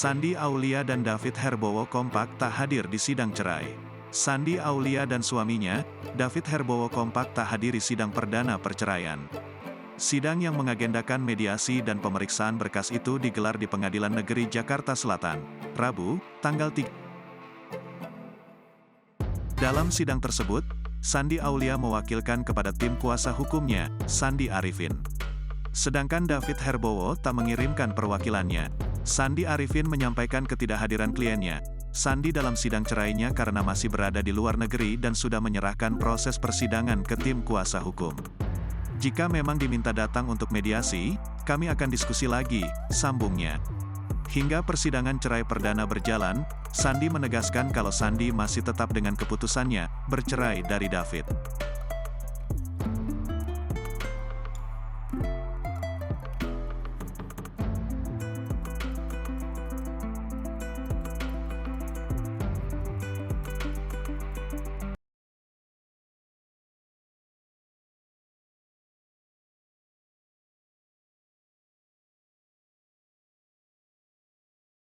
Shandy Aulia dan David Herbowo kompak tak hadir di sidang cerai. Shandy Aulia dan suaminya, David Herbowo kompak tak hadiri sidang perdana perceraian. Sidang yang mengagendakan mediasi dan pemeriksaan berkas itu digelar di Pengadilan Negeri Jakarta Selatan, Rabu, tanggal 3. Dalam sidang tersebut, Shandy Aulia mewakilkan kepada tim kuasa hukumnya, Sandi Arifin. Sedangkan David Herbowo tak mengirimkan perwakilannya. Sandi Arifin menyampaikan ketidakhadiran kliennya, Sandi dalam sidang cerainya karena masih berada di luar negeri dan sudah menyerahkan proses persidangan ke tim kuasa hukum. Jika memang diminta datang untuk mediasi, kami akan diskusi lagi, sambungnya. Hingga persidangan cerai perdana berjalan, Sandi menegaskan kalau Sandi masih tetap dengan keputusannya, bercerai dari David.